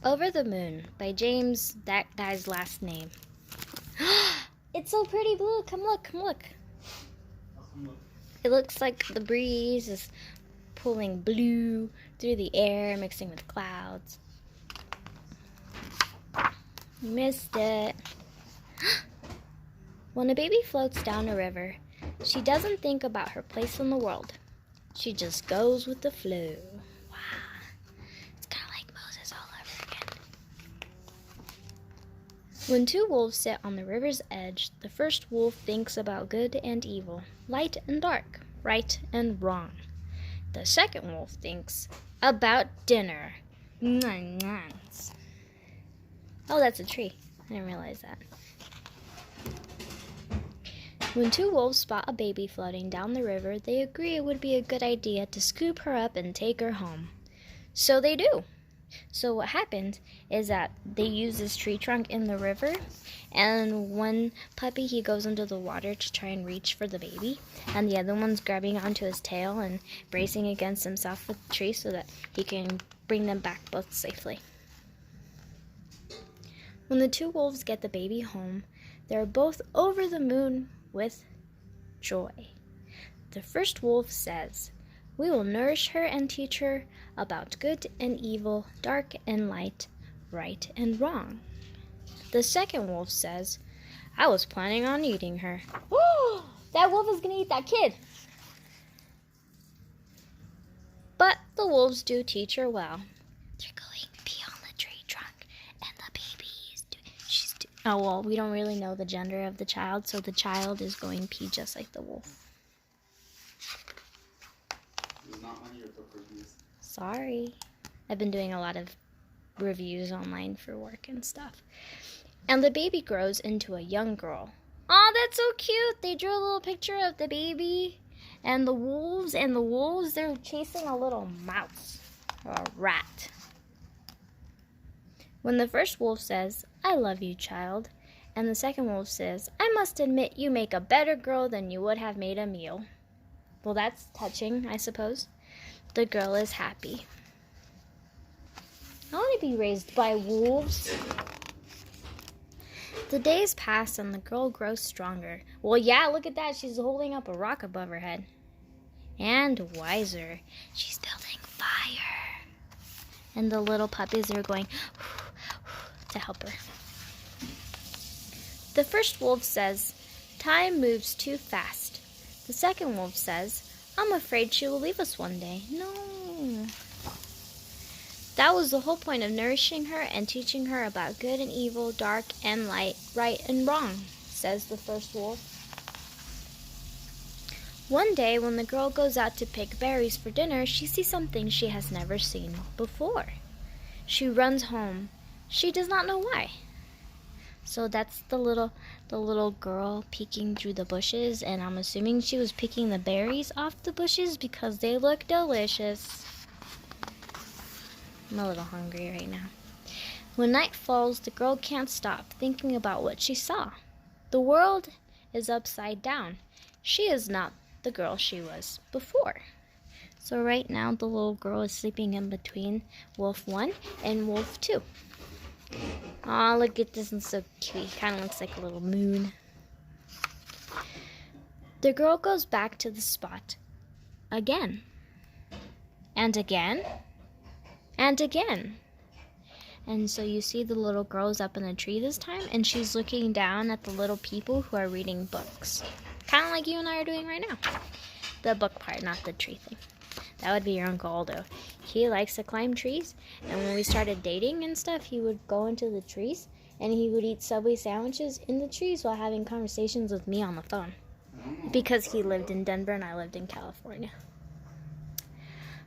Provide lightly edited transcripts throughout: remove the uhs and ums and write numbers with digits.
Over the Moon by James, that guy's last name. It's so pretty blue. Come look, come look. It looks like the breeze is pulling blue through the air, mixing with clouds. You missed it. When a baby floats down a river, she doesn't think about her place in the world. She just goes with the flow. Wow. It's kind of like Moses all over again. When two wolves sit on the river's edge, the first wolf thinks about good and evil, light and dark, right and wrong. The second wolf thinks about dinner. Oh, that's a tree. I didn't realize that. When two wolves spot a baby floating down the river, they agree it would be a good idea to scoop her up and take her home. So they do. So what happens is that they use this tree trunk in the river, and one puppy, he goes into the water to try and reach for the baby, and the other one's grabbing onto his tail and bracing against himself with the tree so that he can bring them back both safely. When the two wolves get the baby home, they're both over the moon with joy. The first wolf says, "We will nourish her and teach her about good and evil, dark and light, right and wrong." The second wolf says, "I was planning on eating her." Oh, that wolf is going to eat that kid. But the wolves do teach her well. They're going to pee on the tree trunk, and the baby is oh, well, we don't really know the gender of the child, so the child is going to pee just like the wolf. It's not one of your book reviews. Sorry. I've been doing a lot of reviews online for work and stuff. And the baby grows into a young girl. Oh, that's so cute. They drew a little picture of the baby and the wolves, they're chasing a little mouse or a rat. When the first wolf says, "I love you, child," and the second wolf says, "I must admit you make a better girl than you would have made a meal." Well, that's touching, I suppose. The girl is happy. I want to be raised by wolves. The days pass and the girl grows stronger. Well, yeah, look at that. She's holding up a rock above her head. And wiser. She's building fire. And the little puppies are going to help her. The first wolf says, "Time moves too fast." The second wolf says, "I'm afraid she will leave us one day." No. That was the whole point of nourishing her and teaching her about good and evil, dark and light, right and wrong, says the first wolf. One day, when the girl goes out to pick berries for dinner, she sees something she has never seen before. She runs home. She does not know why. So that's the little girl peeking through the bushes, and I'm assuming she was picking the berries off the bushes because they look delicious. I'm a little hungry right now. When night falls, the girl can't stop thinking about what she saw. The world is upside down. She is not the girl she was before. So right now, the little girl is sleeping in between Wolf 1 and Wolf 2. Aw, look at this, it's so cute. He kind of looks like a little moon. The girl goes back to the spot again. And again. And again. And so you see the little girl's up in the tree this time, and she's looking down at the little people who are reading books. Kind of like you and I are doing right now. The book part, not the tree thing. That would be your Uncle Aldo. He likes to climb trees, and when we started dating and stuff, he would go into the trees, and he would eat Subway sandwiches in the trees while having conversations with me on the phone. Because he lived in Denver and I lived in California.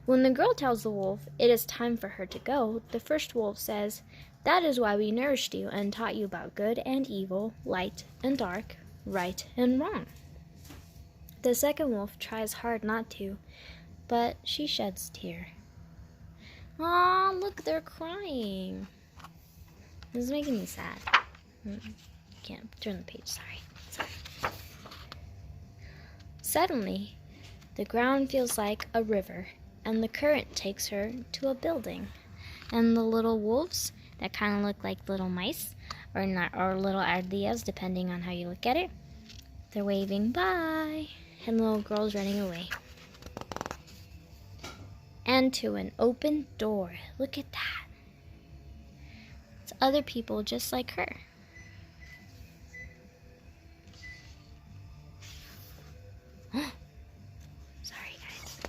When the girl tells the wolf it is time for her to go, the first wolf says, "That is why we nourished you and taught you about good and evil, light and dark, right and wrong." The second wolf tries hard not to, but she sheds a tear. Aw, look, they're crying. This is making me sad. Can't turn the page, sorry. Suddenly, the ground feels like a river, and the current takes her to a building. And the little wolves, that kind of look like little mice or not, or little ardillas, depending on how you look at it. They're waving bye, and the little girl's running away. And to an open door. Look at that. It's other people just like her. Sorry, guys.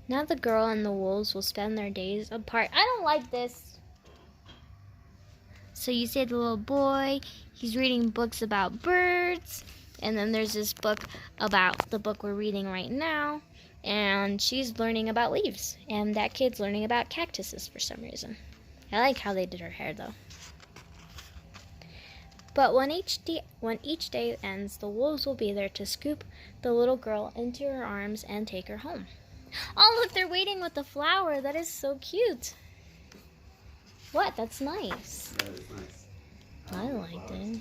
Now the girl and the wolves will spend their days apart. I don't like this. So you see the little boy, he's reading books about birds. And then there's this book about the book we're reading right now. And she's learning about leaves. And that kid's learning about cactuses for some reason. I like how they did her hair though. But when each day ends, the wolves will be there to scoop the little girl into her arms and take her home. Oh, look, they're waiting with the flower. That is so cute. What? That's nice. That is nice. I liked it.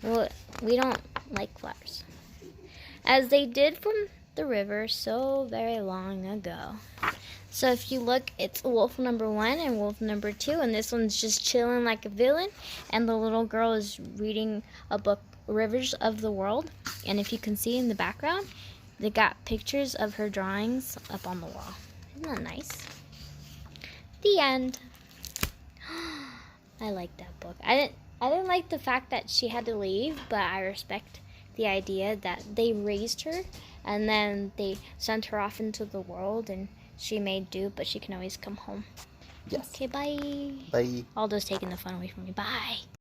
Well, we don't like flowers. As they did from the river so very long ago. So if you look, it's wolf number 1 and wolf number 2, and this one's just chilling like a villain, and the little girl is reading a book, Rivers of the World. And if you can see in the background, they got pictures of her drawings up on the wall. Isn't that nice? The end. I like that book. I didn't like the fact that she had to leave, but I respect the idea that they raised her and then they sent her off into the world and she made do, but she can always come home. Yes. Okay, bye. Bye. Aldo's taking the fun away from me. Bye.